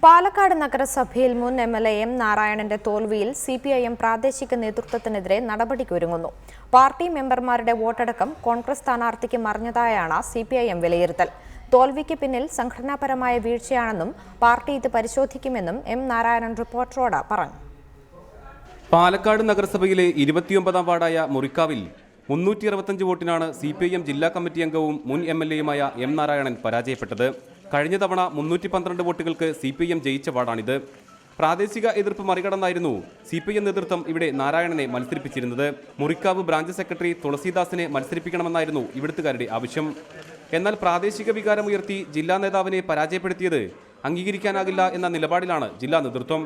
പാലക്കാട് നഗരസഭയിൽ മുൻ MLA M നാരായണന്റെ തോൽവിയിൽ സിപിഐഎം പ്രാദേശിക നേതൃത്വത്തിനെതിരെ നടപടിക്കൊരുങ്ങുന്നു. പാർട്ടി മെമ്പർമാരുടെ വോട്ടടക്കം കോൺഗ്രസ് സ്ഥാനാർത്ഥിക്ക് മറിഞ്ഞതായാണ് സിപിഐഎം വിലയിരുത്തൽ. തോൽവിക്ക് പിന്നിൽ സംഘടനാപരമായ വീഴ്ചയാണെന്നും പാർട്ടി ഇത് പരിശോധിക്കുമെന്നും എം നാരായണൻ റിപ്പോർട്ടറോട് പറഞ്ഞു. പാലക്കാട് നഗരസഭയിലെ 29ാം വാർഡായ മുറിക്കാവിൽ 365 വോട്ടിനാണ് സിപിഐഎം ജില്ലാ കമ്മിറ്റി അംഗവും മുൻ എംഎൽഎയുമായ എം നാരായണൻ പരാജയപ്പെട്ടത്. കഴിഞ്ഞ തവണ 312 വോട്ടുകൾക്ക് സിപിഐഎം ജയിച്ച വാർഡാണിത്. പ്രാദേശിക എതിർപ്പ് മറികടന്നായിരുന്നു സിപിഐഎം നേതൃത്വം ഇവിടെ നാരായണനെ മത്സരിപ്പിച്ചിരുന്നത്. മുറിക്കാവ് ബ്രാഞ്ച് സെക്രട്ടറി തുളസീദാസിനെ മത്സരിപ്പിക്കണമെന്നായിരുന്നു ഇവിടുത്തുകാരുടെ ആവശ്യം. എന്നാൽ പ്രാദേശിക വികാരമുയർത്തി ജില്ലാ നേതാവിനെ പരാജയപ്പെടുത്തിയത് അംഗീകരിക്കാനാകില്ല എന്ന നിലപാടിലാണ് ജില്ലാ നേതൃത്വം.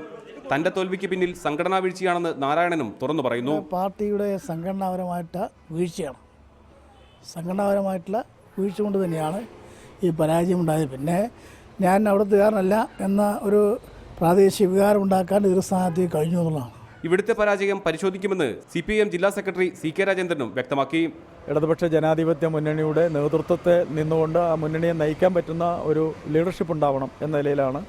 തന്റെ തോൽവിക്ക് പിന്നിൽ സംഘടനാ വീഴ്ചയാണെന്ന് നാരായണനും തുറന്നു പറയുന്നു. പാർട്ടിയുടെ സംഘടനാപരമായിട്ടുള്ള വീഴ്ചയാണ്. സംഘടനാപരമായിട്ടുള്ള വീഴ്ച കൊണ്ട് തന്നെയാണ് ഈ പരാജയമുണ്ടായത്. പിന്നെ ഞാൻ അവിടുത്തുകാരനല്ല എന്ന ഒരു പ്രാദേശിക വികാരം ഉണ്ടാക്കാൻ എതിർ സ്ഥാനാർത്ഥി കഴിഞ്ഞു എന്നുള്ളതാണ്. ഇവിടുത്തെ പരാജയം പരിശോധിക്കുമെന്ന് സിപിഐഎം ജില്ലാ സെക്രട്ടറി CK രാജേന്ദ്രനും വ്യക്തമാക്കി. ഇടതുപക്ഷ ജനാധിപത്യ മുന്നണിയുടെ നേതൃത്വത്തെ നിന്നുകൊണ്ട് ആ മുന്നണിയെ നയിക്കാൻ പറ്റുന്ന ഒരു ലീഡർഷിപ്പ് ഉണ്ടാവണം എന്ന നിലയിലാണ്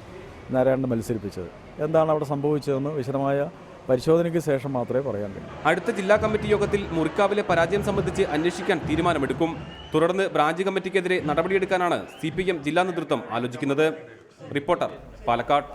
നാരായണനെ മത്സരിപ്പിച്ചത്. എന്താണ് അവിടെ സംഭവിച്ചതെന്ന് വിശദമായ പരിശോധനയ്ക്ക് ശേഷം മാത്രമേ പറയാൻ കഴിയൂ. അടുത്ത ജില്ലാ കമ്മിറ്റി യോഗത്തിൽ മുറിക്കാവിലെ പരാജയം സംബന്ധിച്ച് അന്വേഷിക്കാൻ തീരുമാനമെടുക്കും. തുടർന്ന് ബ്രാഞ്ച് കമ്മിറ്റിക്കെതിരെ നടപടിയെടുക്കാനാണ് സിപിഐഎം ജില്ലാ നേതൃത്വം ആലോചിക്കുന്നത്. റിപ്പോർട്ടർ, പാലക്കാട്.